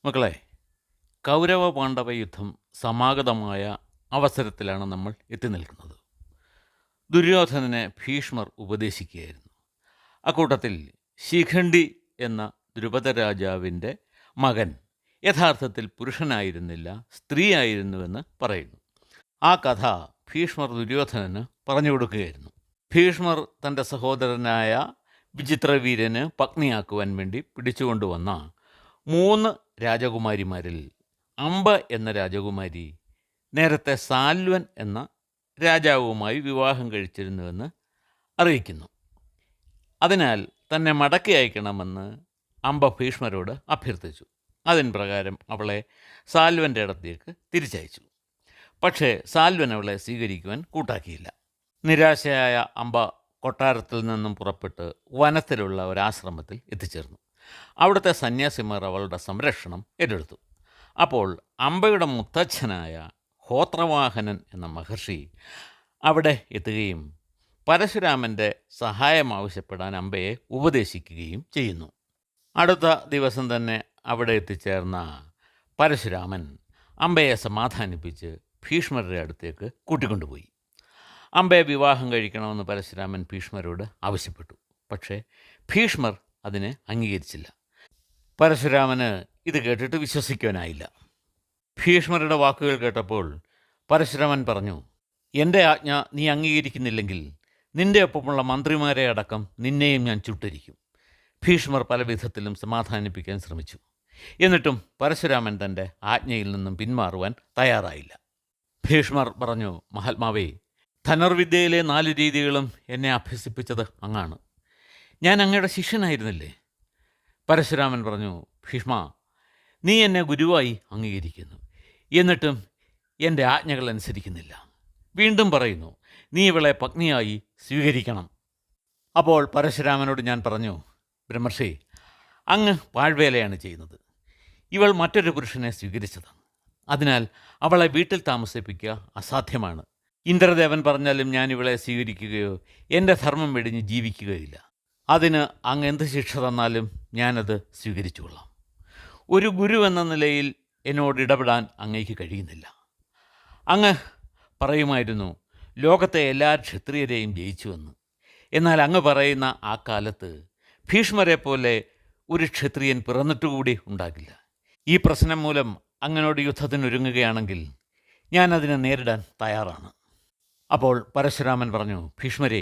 മക്കളെ, കൗരവ പാണ്ഡവ യുദ്ധം സമാഗതമായ അവസരത്തിലാണ് നമ്മൾ എത്തി നിൽക്കുന്നത്. ദുര്യോധനനെ ഭീഷ്മർ ഉപദേശിക്കുകയായിരുന്നു. അക്കൂട്ടത്തിൽ ശിഖണ്ഡി എന്ന ദ്രുപദ രാജാവിൻ്റെ മകൻ യഥാർത്ഥത്തിൽ പുരുഷനായിരുന്നില്ല, സ്ത്രീയായിരുന്നുവെന്ന് പറയുന്നു. ആ കഥ ഭീഷ്മർ ദുര്യോധനന് പറഞ്ഞു കൊടുക്കുകയായിരുന്നു. ഭീഷ്മർ തൻ്റെ സഹോദരനായ വിചിത്രവീരന് പത്നിയാക്കുവാൻ വേണ്ടി പിടിച്ചുകൊണ്ടുവന്ന 3 രാജകുമാരിമാരിൽ അംബ എന്ന രാജകുമാരി നേരത്തെ സാൽവൻ എന്ന രാജാവുമായി വിവാഹം കഴിച്ചിരുന്നുവെന്ന് അറിയിക്കുന്നു. അതിനാൽ തന്നെ മടക്കി അയക്കണമെന്ന് അംബ ഭീഷ്മരോട് അഭ്യർത്ഥിച്ചു. അതിന് പ്രകാരം അവളെ സാൽവൻ്റെ ഇടത്തേക്ക് തിരിച്ചയച്ചു. പക്ഷേ സാൽവൻ അവളെ സ്വീകരിക്കുവാൻ കൂട്ടാക്കിയില്ല. നിരാശയായ അംബ കൊട്ടാരത്തിൽ നിന്നും പുറപ്പെട്ട് വനത്തിലുള്ള ഒരാശ്രമത്തിൽ എത്തിച്ചേർന്നു. അവിടുത്തെ സന്യാസിമാർ അവളുടെ സംരക്ഷണം ഏറ്റെടുത്തു. അപ്പോൾ അംബയുടെ മുത്തച്ഛനായ ഹോത്രവാഹനൻ എന്ന മഹർഷി അവിടെ എത്തുകയും പരശുരാമൻ്റെ സഹായം ആവശ്യപ്പെടാൻ അംബയെ ഉപദേശിക്കുകയും ചെയ്യുന്നു. അടുത്ത ദിവസം തന്നെ അവിടെ എത്തിച്ചേർന്ന പരശുരാമൻ അംബയെ സമാധാനിപ്പിച്ച് ഭീഷ്മരുടെ അടുത്തേക്ക് കൂട്ടിക്കൊണ്ടുപോയി. അംബയെ വിവാഹം കഴിക്കണമെന്ന് പരശുരാമൻ ഭീഷ്മരോട് ആവശ്യപ്പെട്ടു. പക്ഷേ ഭീഷ്മർ അതിനെ അംഗീകരിച്ചില്ല. പരശുരാമന് ഇത് കേട്ടിട്ട് വിശ്വസിക്കുവാനായില്ല. ഭീഷ്മരുടെ വാക്കുകൾ കേട്ടപ്പോൾ പരശുരാമൻ പറഞ്ഞു, എൻ്റെ ആജ്ഞ നീ അംഗീകരിക്കുന്നില്ലെങ്കിൽ നിൻ്റെ ഒപ്പമുള്ള മന്ത്രിമാരെ അടക്കം നിന്നെയും ഞാൻ ചുട്ടരിക്കും. ഭീഷ്മർ പല വിധത്തിലും സമാധാനിപ്പിക്കാൻ ശ്രമിച്ചു. എന്നിട്ടും പരശുരാമൻ തൻ്റെ ആജ്ഞയിൽ നിന്നും പിന്മാറുവാൻ തയ്യാറായില്ല. ഭീഷ്മർ പറഞ്ഞു, മഹാത്മാവേ, ധനുർവിദ്യയിലെ 4 രീതികളും എന്നെ അഭ്യസിപ്പിച്ചത് അങ്ങാണ്. ഞാൻ അങ്ങയുടെ ശിഷ്യനായിരുന്നില്ലേ? പരശുരാമൻ പറഞ്ഞു, ഭീഷ്മ, നീ എന്നെ ഗുരുവായി അംഗീകരിക്കുന്നു, എന്നിട്ടും എൻ്റെ ആജ്ഞകൾ അനുസരിക്കുന്നില്ല. വീണ്ടും പറയുന്നു, നീ ഇവളെ പത്നിയായി സ്വീകരിക്കണം. അപ്പോൾ പരശുരാമനോട് ഞാൻ പറഞ്ഞു, ബ്രഹ്മർഷി, അങ്ങ് പാഴ്വേലയാണ് ചെയ്യുന്നത്. ഇവൾ മറ്റൊരു പുരുഷനെ സ്വീകരിച്ചതാണ്. അതിനാൽ അവളെ വീട്ടിൽ താമസിപ്പിക്കുക അസാധ്യമാണ്. ഇന്ദ്രദേവൻ പറഞ്ഞാലും ഞാൻ ഇവളെ സ്വീകരിക്കുകയോ എൻ്റെ ധർമ്മം വെടിഞ്ഞ് ജീവിക്കുകയില്ല. അതിന് അങ്ങ് എന്ത് ശിക്ഷ തന്നാലും ഞാനത് സ്വീകരിച്ചുകൊള്ളാം. ഒരു ഗുരു എന്ന നിലയിൽ എന്നോട് ഇടപെടാൻ അങ്ങേക്ക് കഴിയുന്നില്ല. അങ്ങ് പറയുമായിരുന്നു ലോകത്തെ എല്ലാ ക്ഷത്രിയരെയും ജയിച്ചുവെന്ന്. എന്നാൽ അങ്ങ് പറയുന്ന ആ കാലത്ത് ഭീഷ്മരെ പോലെ ഒരു ക്ഷത്രിയൻ പിറന്നിട്ടുകൂടി ഉണ്ടാകില്ല. ഈ പ്രശ്നം മൂലം അങ്ങനോട് യുദ്ധത്തിനൊരുങ്ങുകയാണെങ്കിൽ ഞാൻ അതിനെ നേരിടാൻ തയ്യാറാണ്. അപ്പോൾ പരശുരാമൻ പറഞ്ഞു, ഭീഷ്മരെ,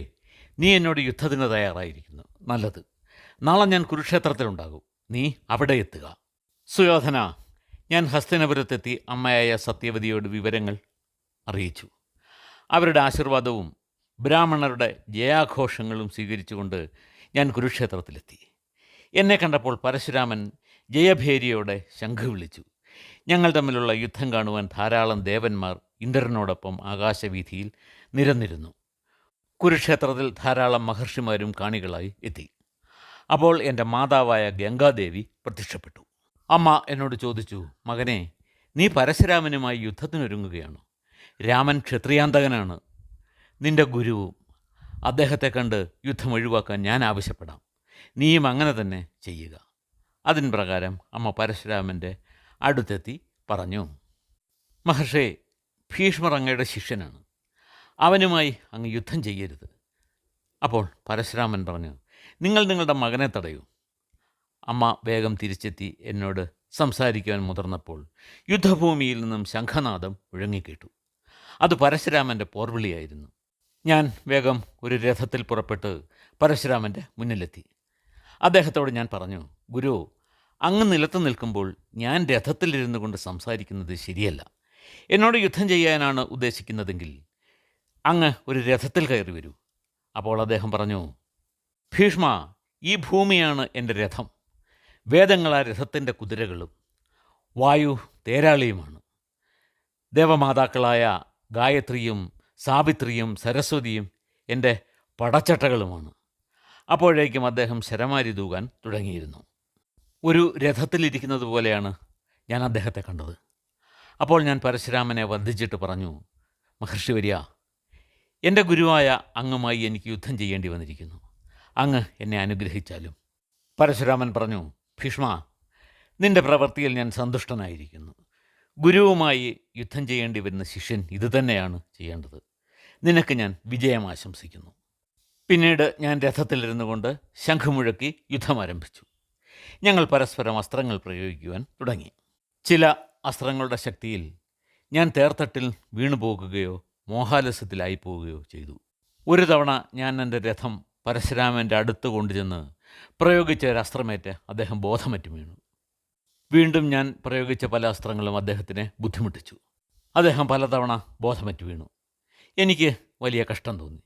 നീ എന്നോട് യുദ്ധത്തിന് തയ്യാറായിരിക്കുന്നു. നല്ലത്. നാളെ ഞാൻ കുരുക്ഷേത്രത്തിലുണ്ടാകും. നീ അവിടെ എത്തുക. സുയോധന, ഞാൻ ഹസ്തിനപുരത്തെത്തി അമ്മയായ സത്യവതിയോട് വിവരങ്ങൾ അറിയിച്ചു. അവരുടെ ആശീർവാദവും ബ്രാഹ്മണരുടെ ജയാഘോഷങ്ങളും സ്വീകരിച്ചുകൊണ്ട് ഞാൻ കുരുക്ഷേത്രത്തിലെത്തി. എന്നെ കണ്ടപ്പോൾ പരശുരാമൻ ജയഭേരിയോടെ ശംഖ് വിളിച്ചു. ഞങ്ങൾ തമ്മിലുള്ള യുദ്ധം കാണുവാൻ ധാരാളം ദേവന്മാർ ഇന്ദ്രനോടൊപ്പം ആകാശവീഥിയിൽ നിരന്നിരുന്നു. കുരുക്ഷേത്രത്തിൽ ധാരാളം മഹർഷിമാരും കാണികളായി എത്തി. അപ്പോൾ എൻ്റെ മാതാവായ ഗംഗാദേവി പ്രത്യക്ഷപ്പെട്ടു. അമ്മ എന്നോട് ചോദിച്ചു, മകനെ, നീ പരശുരാമനുമായി യുദ്ധത്തിനൊരുങ്ങുകയാണോ? രാമൻ ക്ഷത്രിയാന്തകനാണ്, നിൻ്റെ ഗുരുവും. അദ്ദേഹത്തെ കണ്ട് യുദ്ധം ഒഴിവാക്കാൻ ഞാൻ ആവശ്യപ്പെടാം. നീയും അങ്ങനെ തന്നെ ചെയ്യുക. അതിൻ പ്രകാരം അമ്മ പരശുരാമൻ്റെ അടുത്തെത്തി പറഞ്ഞു, മഹർഷേ, ഭീഷ്മർ അങ്ങയുടെ ശിഷ്യനാണ്. അവനുമായി അങ്ങ് യുദ്ധം ചെയ്യരുത്. അപ്പോൾ പരശുരാമൻ പറഞ്ഞു, നിങ്ങൾ നിങ്ങളുടെ മകനെ തടയൂ. അമ്മ വേഗം തിരിച്ചെത്തി എന്നോട് സംസാരിക്കുവാൻ മുതിർന്നപ്പോൾ യുദ്ധഭൂമിയിൽ നിന്നും ശംഖനാദം മുഴങ്ങിക്കേട്ടു. അത് പരശുരാമൻ്റെ പോർവിളിയായിരുന്നു. ഞാൻ വേഗം ഒരു രഥത്തിൽ പുറപ്പെട്ട് പരശുരാമൻ്റെ മുന്നിലെത്തി. അദ്ദേഹത്തോട് ഞാൻ പറഞ്ഞു, ഗുരു, അങ്ങ് നിലത്ത് നിൽക്കുമ്പോൾ ഞാൻ രഥത്തിലിരുന്നു കൊണ്ട് സംസാരിക്കുന്നത് ശരിയല്ല. എന്നോട് യുദ്ധം ചെയ്യാനാണ് ഉദ്ദേശിക്കുന്നതെങ്കിൽ അങ്ങ് ഒരു രഥത്തിൽ കയറി വരൂ. അപ്പോൾ അദ്ദേഹം പറഞ്ഞു, ഭീഷ്മ, ഈ ഭൂമിയാണ് എൻ്റെ രഥം. വേദങ്ങളാ രഥത്തിൻ്റെ കുതിരകളും വായു തേരാളിയുമാണ്. ദേവമാതാക്കളായ ഗായത്രിയും സാവിത്രിയും സരസ്വതിയും എൻ്റെ പടച്ചട്ടകളുമാണ്. അപ്പോഴേക്കും അദ്ദേഹം ശരമാരി തൂകാൻ തുടങ്ങിയിരുന്നു. ഒരു രഥത്തിലിരിക്കുന്നത് പോലെയാണ് ഞാൻ അദ്ദേഹത്തെ കണ്ടത്. അപ്പോൾ ഞാൻ പരശുരാമനെ വന്ദിച്ചിട്ട് പറഞ്ഞു, മഹർഷി വരിയ, എൻ്റെ ഗുരുവായ അങ്ങുമായി എനിക്ക് യുദ്ധം ചെയ്യേണ്ടി വന്നിരിക്കുന്നു. അങ്ങ് എന്നെ അനുഗ്രഹിച്ചാലും. പരശുരാമൻ പറഞ്ഞു, ഭീഷ്മ, നിന്റെ പ്രവൃത്തിയിൽ ഞാൻ സന്തുഷ്ടനായിരിക്കുന്നു. ഗുരുവുമായി യുദ്ധം ചെയ്യേണ്ടി വരുന്ന ശിഷ്യൻ ഇതുതന്നെയാണ് ചെയ്യേണ്ടത്. നിനക്ക് ഞാൻ വിജയം ആശംസിക്കുന്നു. പിന്നീട് ഞാൻ രഥത്തിലിരുന്നു കൊണ്ട് ശംഖുമുഴക്കി യുദ്ധം ആരംഭിച്ചു. ഞങ്ങൾ പരസ്പരം അസ്ത്രങ്ങൾ പ്രയോഗിക്കുവാൻ തുടങ്ങി. ചില അസ്ത്രങ്ങളുടെ ശക്തിയിൽ ഞാൻ തേർത്തട്ടിൽ വീണുപോകുകയോ മോഹാലസ്യത്തിലായി പോവുകയോ ചെയ്തു. ഒരു തവണ ഞാൻ എൻ്റെ രഥം പരശുരാമൻ്റെ അടുത്ത് കൊണ്ടുചെന്ന് പ്രയോഗിച്ച ഒരു അസ്ത്രമേറ്റ് അദ്ദേഹം ബോധമറ്റു വീണു. വീണ്ടും ഞാൻ പ്രയോഗിച്ച പല അസ്ത്രങ്ങളും അദ്ദേഹത്തിനെ ബുദ്ധിമുട്ടിച്ചു. അദ്ദേഹം പലതവണ ബോധമറ്റു വീണു. എനിക്ക് വലിയ കഷ്ടം തോന്നി.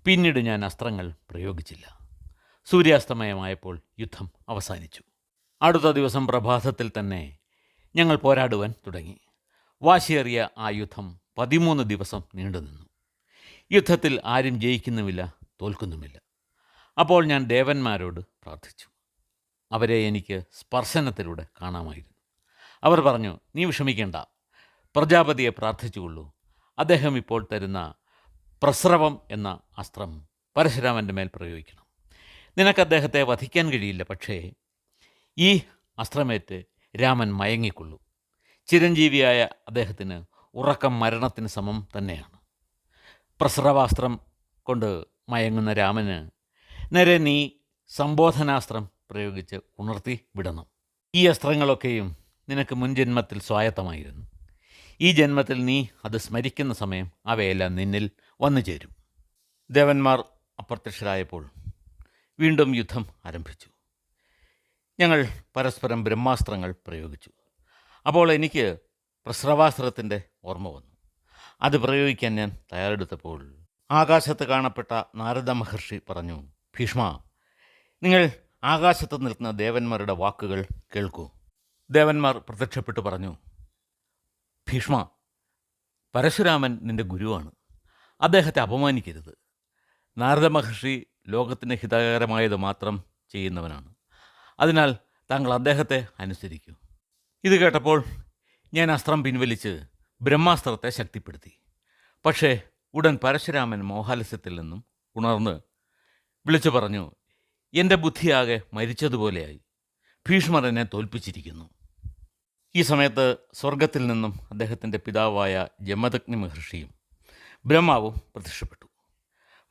പിന്നീട് ഞാൻ അസ്ത്രങ്ങൾ പ്രയോഗിച്ചില്ല. സൂര്യാസ്തമയമായപ്പോൾ യുദ്ധം അവസാനിച്ചു. അടുത്ത ദിവസം പ്രഭാതത്തിൽ തന്നെ ഞങ്ങൾ പോരാടുവാൻ തുടങ്ങി. വാശിയേറിയ ആ യുദ്ധം 13 ദിവസം നീണ്ടുനിന്നു. യുദ്ധത്തിൽ ആരും ജയിക്കുന്നുമില്ല, തോൽക്കുന്നുമില്ല. അപ്പോൾ ഞാൻ ദേവന്മാരോട് പ്രാർത്ഥിച്ചു. അവരെ എനിക്ക് സ്പർശനത്തിലൂടെ കാണാമായിരുന്നു. അവർ പറഞ്ഞു, നീ വിഷമിക്കേണ്ട, പ്രജാപതിയെ പ്രാർത്ഥിച്ചുകൊള്ളൂ. അദ്ദേഹം ഇപ്പോൾ തരുന്ന പ്രസ്രവം എന്ന അസ്ത്രം പരശുരാമൻ്റെ മേൽ പ്രയോഗിക്കണം. നിനക്ക് അദ്ദേഹത്തെ വധിക്കാൻ കഴിയില്ല, പക്ഷേ ഈ അസ്ത്രമേറ്റ് രാമൻ മയങ്ങിക്കൊള്ളൂ. ചിരഞ്ജീവിയായ അദ്ദേഹത്തിന് ഉറക്കം മരണത്തിന് സമം തന്നെയാണ്. പ്രസ്രവാസ്ത്രം കൊണ്ട് മയങ്ങുന്ന രാമന് നേരെ നീ സംബോധനാസ്ത്രം പ്രയോഗിച്ച് ഉണർത്തി വിടണം. ഈ അസ്ത്രങ്ങളൊക്കെയും നിനക്ക് മുൻ ജന്മത്തിൽ സ്വായത്തമായിരുന്നു. ഈ ജന്മത്തിൽ നീ അത് സ്മരിക്കുന്ന സമയം അവയെല്ലാം നിന്നിൽ വന്നു ചേരും. ദേവന്മാർ അപ്രത്യക്ഷരായപ്പോൾ വീണ്ടും യുദ്ധം ആരംഭിച്ചു. ഞങ്ങൾ പരസ്പരം ബ്രഹ്മാസ്ത്രങ്ങൾ പ്രയോഗിച്ചു. അപ്പോൾ എനിക്ക് പ്രസ്രവാസ്ത്രത്തിൻ്റെ ഓർമ്മ വന്നു. അത് പ്രയോഗിക്കാൻ ഞാൻ തയ്യാറെടുത്തപ്പോൾ ആകാശത്ത് കാണപ്പെട്ട നാരദ മഹർഷി പറഞ്ഞു, ഭീഷ്മ, നിങ്ങൾ ആകാശത്ത് നിൽക്കുന്ന ദേവന്മാരുടെ വാക്കുകൾ കേൾക്കൂ. ദേവന്മാർ പ്രത്യക്ഷപ്പെട്ടു പറഞ്ഞു, ഭീഷ്മ, പരശുരാമൻ നിൻ്റെ ഗുരുവാണ്. അദ്ദേഹത്തെ അപമാനിക്കരുത്. നാരദ മഹർഷി ലോകത്തിന് ഹിതകരമായത് മാത്രം ചെയ്യുന്നവനാണ്. അതിനാൽ താങ്കൾ അദ്ദേഹത്തെ അനുസരിക്കൂ. ഇത് കേട്ടപ്പോൾ ഞാൻ അസ്ത്രം പിൻവലിച്ച് ബ്രഹ്മാസ്ത്രത്തെ ശക്തിപ്പെടുത്തി. പക്ഷേ ഉടൻ പരശുരാമൻ മോഹാലസ്യത്തിൽ നിന്നും ഉണർന്ന് വിളിച്ചു പറഞ്ഞു, എൻ്റെ ബുദ്ധിയാകെ മരിച്ചതുപോലെയായി. ഭീഷ്മർ എന്നെ തോൽപ്പിച്ചിരിക്കുന്നു. ഈ സമയത്ത് സ്വർഗത്തിൽ നിന്നും അദ്ദേഹത്തിൻ്റെ പിതാവായ ജമദഗ്നി മഹർഷിയും ബ്രഹ്മാവും പ്രത്യക്ഷപ്പെട്ടു.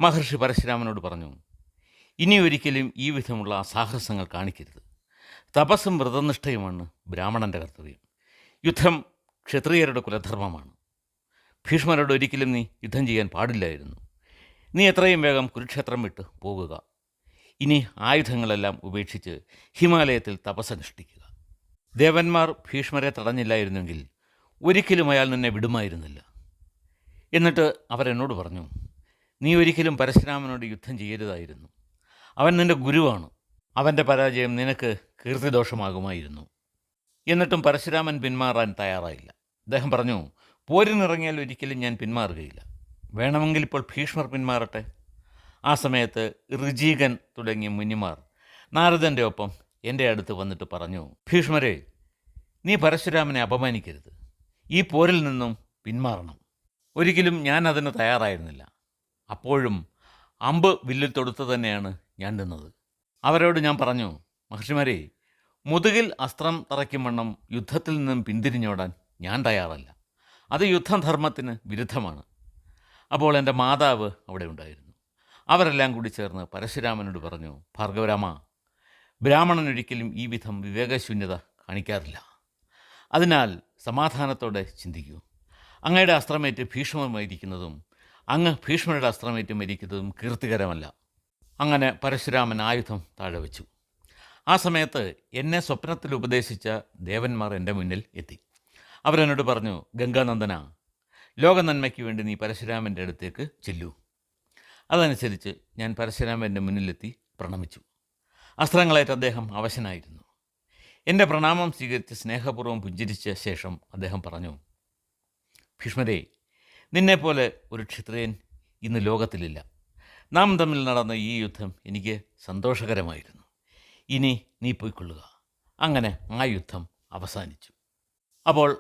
മഹർഷി പരശുരാമനോട് പറഞ്ഞു, ഇനി ഒരിക്കലും ഈ വിധമുള്ള അസാഹസങ്ങൾ കാണിക്കരുത്. തപസ്സും വ്രതനിഷ്ഠയുമാണ് ബ്രാഹ്മണൻ്റെ കർത്തവ്യം. യുദ്ധം ക്ഷത്രിയരുടെ കുലധർമ്മമാണ്. ഭീഷ്മരോട് ഒരിക്കലും നീ യുദ്ധം ചെയ്യാൻ പാടില്ലായിരുന്നു. നീ എത്രയും വേഗം കുരുക്ഷേത്രം വിട്ട് പോകുക. ഇനി ആയുധങ്ങളെല്ലാം ഉപേക്ഷിച്ച് ഹിമാലയത്തിൽ തപസ്സനുഷ്ഠിക്കുക. ദേവന്മാർ ഭീഷ്മരെ തടഞ്ഞില്ലായിരുന്നെങ്കിൽ ഒരിക്കലും അയാൾ നിന്നെ വിടുമായിരുന്നില്ല. എന്നിട്ട് അവരെന്നോട് പറഞ്ഞു, നീ ഒരിക്കലും പരശുരാമനോട് യുദ്ധം ചെയ്യരുതായിരുന്നു. അവൻ നിൻ്റെ ഗുരുവാണ്. അവൻ്റെ പരാജയം നിനക്ക് കീർത്തിദോഷമാകുമായിരുന്നു. എന്നിട്ടും പരശുരാമൻ പിന്മാറാൻ തയ്യാറായില്ല. അദ്ദേഹം പറഞ്ഞു, പോരിനിറങ്ങിയാൽ ഒരിക്കലും ഞാൻ പിന്മാറുകയില്ല. വേണമെങ്കിൽ ഇപ്പോൾ ഭീഷ്മർ പിന്മാറട്ടെ. ആ സമയത്ത് ഋജീകൻ തുടങ്ങിയ മുനിമാർ നാരദൻ്റെ ഒപ്പം എൻ്റെ അടുത്ത് വന്നിട്ട് പറഞ്ഞു, ഭീഷ്മരെ, നീ പരശുരാമനെ അപമാനിക്കരുത്. ഈ പോരിൽ നിന്നും പിന്മാറണം. ഒരിക്കലും ഞാൻ അതിന് തയ്യാറായിരുന്നില്ല. അപ്പോഴും അമ്പ് വില്ലിൽ തൊടുത്ത് തന്നെയാണ് ഞാൻ നിന്നത്. അവരോട് ഞാൻ പറഞ്ഞു, മഹർഷിമാരെ, മുതുകിൽ അസ്ത്രം തറയ്ക്കും വണ്ണം യുദ്ധത്തിൽ നിന്നും പിന്തിരിഞ്ഞോടാൻ ഞാൻ തയ്യാറല്ല. അത് യുദ്ധധർമ്മത്തിന് വിരുദ്ധമാണ്. അപ്പോൾ എൻ്റെ മാതാവ് അവിടെ ഉണ്ടായിരുന്നു. അവരെല്ലാം കൂടി ചേർന്ന് പരശുരാമനോട് പറഞ്ഞു, ഭാർഗവരാമ, ബ്രാഹ്മണനൊരിക്കലും ഈ വിധം വിവേകശൂന്യത കാണിക്കാറില്ല. അതിനാൽ സമാധാനത്തോടെ ചിന്തിക്കൂ. അങ്ങയുടെ അസ്ത്രമേറ്റ് ഭീഷ്മർ മരിക്കുന്നതും അങ്ങ് ഭീഷ്മരുടെ അസ്ത്രമേറ്റ് മരിക്കുന്നതും കീർത്തികരമല്ല. അങ്ങനെ പരശുരാമൻ ആയുധം താഴെ വെച്ചു. ആ സമയത്ത് എന്നെ സ്വപ്നത്തിൽ ഉപദേശിച്ച ദേവന്മാർ എൻ്റെ മുന്നിൽ എത്തി. അവരെന്നോട് പറഞ്ഞു, ഗംഗാനന്ദന, ലോകനന്മയ്ക്ക് വേണ്ടി നീ പരശുരാമൻ്റെ അടുത്തേക്ക് ചെല്ലൂ. അതനുസരിച്ച് ഞാൻ പരശുരാമൻ്റെ മുന്നിലെത്തി പ്രണമിച്ചു. അസ്ത്രങ്ങളേറ്റ് അദ്ദേഹം അവശനായിരുന്നു. എൻ്റെ പ്രണാമം സ്വീകരിച്ച് സ്നേഹപൂർവ്വം പുഞ്ചിരിച്ച ശേഷം അദ്ദേഹം പറഞ്ഞു, ഭീഷ്മരെ, നിന്നെപ്പോലെ ഒരു ക്ഷത്രിയൻ ഇന്ന് ലോകത്തിലില്ല. നാം തമ്മിൽ നടന്ന ഈ യുദ്ധം എനിക്ക് സന്തോഷകരമായിരുന്നു. ഇനി നീ പോയിക്കൊള്ളുക. അങ്ങനെ ആ യുദ്ധം അവസാനിച്ചു. അപ്പോൾ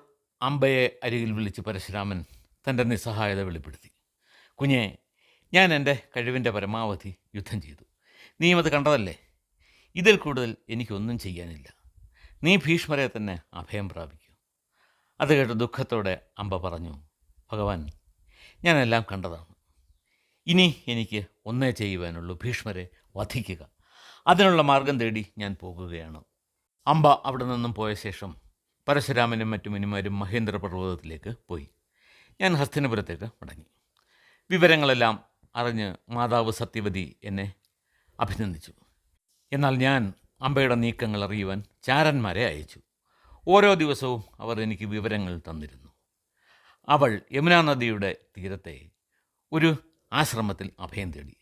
അമ്പയെ അരികിൽ വിളിച്ച് പരശുരാമൻ തൻ്റെ നിസ്സഹായത വെളിപ്പെടുത്തി. കുഞ്ഞെ, ഞാൻ എൻ്റെ കഴിവിൻ്റെ പരമാവധി യുദ്ധം ചെയ്തു. നീയും അത് കണ്ടതല്ലേ. ഇതിൽ കൂടുതൽ എനിക്കൊന്നും ചെയ്യാനില്ല. നീ ഭീഷ്മരെ തന്നെ അഭയം പ്രാപിക്കൂ. അത് കേട്ട് ദുഃഖത്തോടെ അംബ പറഞ്ഞു, ഭഗവാൻ, ഞാനെല്ലാം കണ്ടതാണ്. ഇനി എനിക്ക് ഒന്നേ ചെയ്യുവാനുള്ളൂ, ഭീഷ്മരെ വധിക്കുക. അതിനുള്ള മാർഗം തേടി ഞാൻ പോകുകയാണ്. അംബ അവിടെ നിന്നും പോയ ശേഷം പരശുരാമനും മറ്റു മുനിമാരും മഹേന്ദ്ര പർവ്വതത്തിലേക്ക് പോയി. ഞാൻ ഹസ്തിനപുരത്തേക്ക് മടങ്ങി. വിവരങ്ങളെല്ലാം അറിഞ്ഞ് മാതാവ് സത്യവതി എന്നെ അഭിനന്ദിച്ചു. എന്നാൽ ഞാൻ അംബയുടെ നീക്കങ്ങൾ അറിയുവാൻ ചാരന്മാരെ അയച്ചു. ഓരോ ദിവസവും അവർ എനിക്ക് വിവരങ്ങൾ തന്നിരുന്നു. അവൾ യമുനാ നദിയുടെ തീരത്തെ ഒരു ആശ്രമത്തിൽ അഭയം തേടി.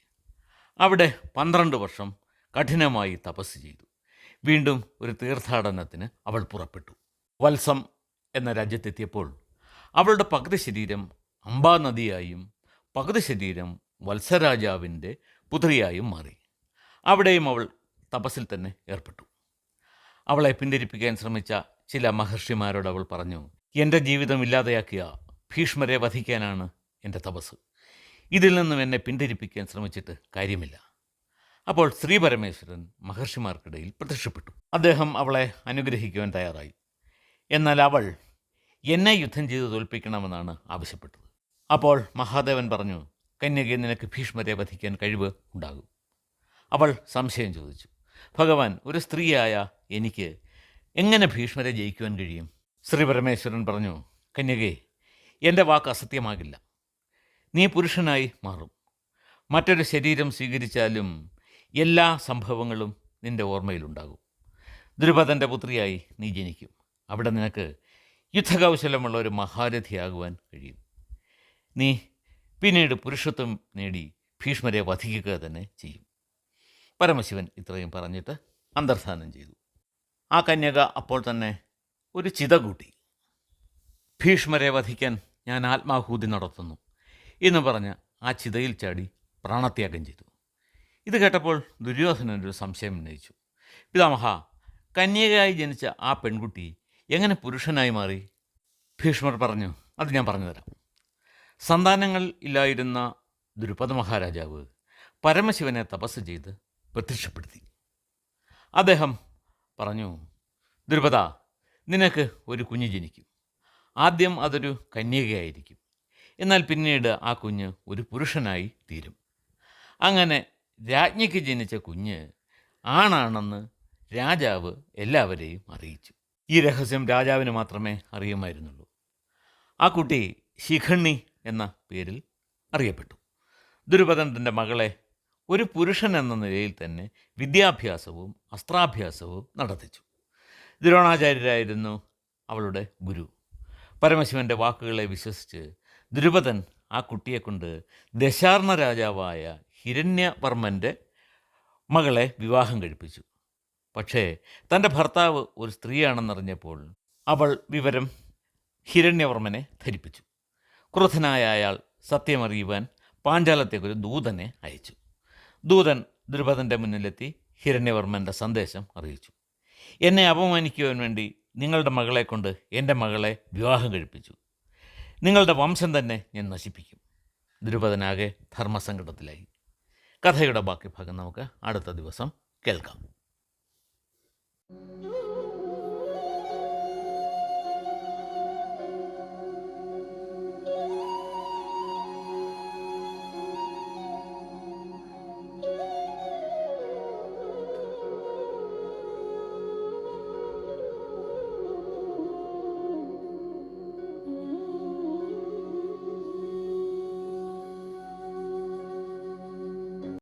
അവിടെ 12 വർഷം കഠിനമായി തപസ് ചെയ്തു. വീണ്ടും ഒരു തീർത്ഥാടനത്തിന് അവൾ പുറപ്പെട്ടു. വത്സം എന്ന രാജ്യത്തെത്തിയപ്പോൾ അവളുടെ പകുതി ശരീരം അംബാ നദിയായും പകുതി ശരീരം വത്സരാജാവിൻ്റെ പുത്രിയായും മാറി. അവിടെയും അവൾ തപസ്സിൽ തന്നെ ഏർപ്പെട്ടു. അവളെ പിന്തിരിപ്പിക്കാൻ ശ്രമിച്ച ചില മഹർഷിമാരോട് അവൾ പറഞ്ഞു, എൻ്റെ ജീവിതം ഇല്ലാതെയാക്കിയ ഭീഷ്മരെ വധിക്കാനാണ് എൻ്റെ തപസ്. ഇതിൽ നിന്നും എന്നെ പിന്തിരിപ്പിക്കാൻ ശ്രമിച്ചിട്ട് കാര്യമില്ല. അപ്പോൾ ശ്രീ പരമേശ്വരൻ മഹർഷിമാർക്കിടയിൽ പ്രത്യക്ഷപ്പെട്ടു. അദ്ദേഹം അവളെ അനുഗ്രഹിക്കുവാൻ തയ്യാറായി. എന്നാൽ അവൾ എന്നെ യുദ്ധം ചെയ്ത് തോൽപ്പിക്കണമെന്നാണ് ആവശ്യപ്പെട്ടത്. അപ്പോൾ മഹാദേവൻ പറഞ്ഞു, കന്യകെ, നിനക്ക് ഭീഷ്മരെ വധിക്കാൻ കഴിവ് ഉണ്ടാകും. അവൾ സംശയം ചോദിച്ചു, ഭഗവാൻ, ഒരു സ്ത്രീയായ എനിക്ക് എങ്ങനെ ഭീഷ്മരെ ജയിക്കുവാൻ കഴിയും? ശ്രീ പരമേശ്വരൻ പറഞ്ഞു, കന്യകെ, എൻ്റെ വാക്ക് അസത്യമാകില്ല. നീ പുരുഷനായി മാറും. മറ്റൊരു ശരീരം സ്വീകരിച്ചാലും എല്ലാ സംഭവങ്ങളും നിൻ്റെ ഓർമ്മയിലുണ്ടാകും. ദ്രുപദൻ്റെ പുത്രിയായി നീ ജനിക്കും. അവിടെ നിനക്ക് യുദ്ധകൗശലമുള്ള ഒരു മഹാരഥിയാകുവാൻ കഴിയും. നീ പിന്നീട് പുരുഷത്വം നേടി ഭീഷ്മരെ വധിക്കുക തന്നെ ചെയ്യും. പരമശിവൻ ഇത്രയും പറഞ്ഞിട്ട് അന്തർധാനം ചെയ്തു. ആ കന്യക അപ്പോൾ തന്നെ ഒരു ചിത കൂട്ടി. ഭീഷ്മരെ വധിക്കാൻ ഞാൻ ആത്മാഹൂതി നടത്തുന്നു എന്ന് പറഞ്ഞ് ആ ചിതയിൽ ചാടി പ്രാണത്യാഗം ചെയ്തു. ഇത് കേട്ടപ്പോൾ ദുര്യോധനൊരു സംശയം ഉന്നയിച്ചു. പിതാമഹ, കന്യകയായി ജനിച്ച ആ പെൺകുട്ടി എങ്ങനെ പുരുഷനായി മാറി? ഭീഷ്മർ പറഞ്ഞു, അത് ഞാൻ പറഞ്ഞുതരാം. സന്താനങ്ങൾ ഇല്ലായിരുന്ന ദ്രുപദ മഹാരാജാവ് പരമശിവനെ തപസ് ചെയ്ത് പ്രത്യക്ഷപ്പെടുത്തി. അദ്ദേഹം പറഞ്ഞു, ദ്രുപദ, നിനക്ക് ഒരു കുഞ്ഞ് ജനിക്കും. ആദ്യം അതൊരു കന്യകയായിരിക്കും. എന്നാൽ പിന്നീട് ആ കുഞ്ഞ് ഒരു പുരുഷനായി തീരും. അങ്ങനെ രാജ്ഞിക്ക് ജനിച്ച കുഞ്ഞ് ആണാണെന്ന് രാജാവ് എല്ലാവരെയും അറിയിച്ചു. ഈ രഹസ്യം രാജാവിന് മാത്രമേ അറിയുമായിരുന്നുള്ളൂ. ആ കുട്ടി ശിഖണ്ഡി എന്ന പേരിൽ അറിയപ്പെട്ടു. ദുര്യോധനൻ തൻ്റെ മകളെ ഒരു പുരുഷൻ എന്ന നിലയിൽ തന്നെ വിദ്യാഭ്യാസവും അസ്ത്രാഭ്യാസവും നടത്തിച്ചു. ദ്രോണാചാര്യരായിരുന്നു അവളുടെ ഗുരു. പരമശിവൻ്റെ വാക്കുകളെ വിശ്വസിച്ച് ദ്രുപദൻ ആ കുട്ടിയെക്കൊണ്ട് ദശാർണ രാജാവായ ഹിരണ്യവർമ്മൻ്റെ മകളെ വിവാഹം കഴിപ്പിച്ചു. പക്ഷേ തൻ്റെ ഭർത്താവ് ഒരു സ്ത്രീയാണെന്നറിഞ്ഞപ്പോൾ അവൾ വിവരം ഹിരണ്യവർമ്മനെ ധരിപ്പിച്ചു. ക്രുദ്ധനായ അയാൾ സത്യമറിയുവാൻ പാഞ്ചാലത്തേക്കൊരു ദൂതനെ അയച്ചു. ദൂതൻ ദ്രുപദൻ്റെ മുന്നിലെത്തി ഹിരണ്യവർമ്മൻ്റെ സന്ദേശം അറിയിച്ചു. എന്നെ അപമാനിക്കുവാൻ വേണ്ടി നിങ്ങളുടെ മകളെ കൊണ്ട് എൻ്റെ മകളെ വിവാഹം കഴിപ്പിച്ചു. നിങ്ങളുടെ വംശം തന്നെ ഞാൻ നശിപ്പിക്കും. ദ്രുപദനാകെ ധർമ്മസങ്കടത്തിലായി. കഥയുടെ ബാക്കി ഭാഗം നമുക്ക് അടുത്ത ദിവസം കേൾക്കാം.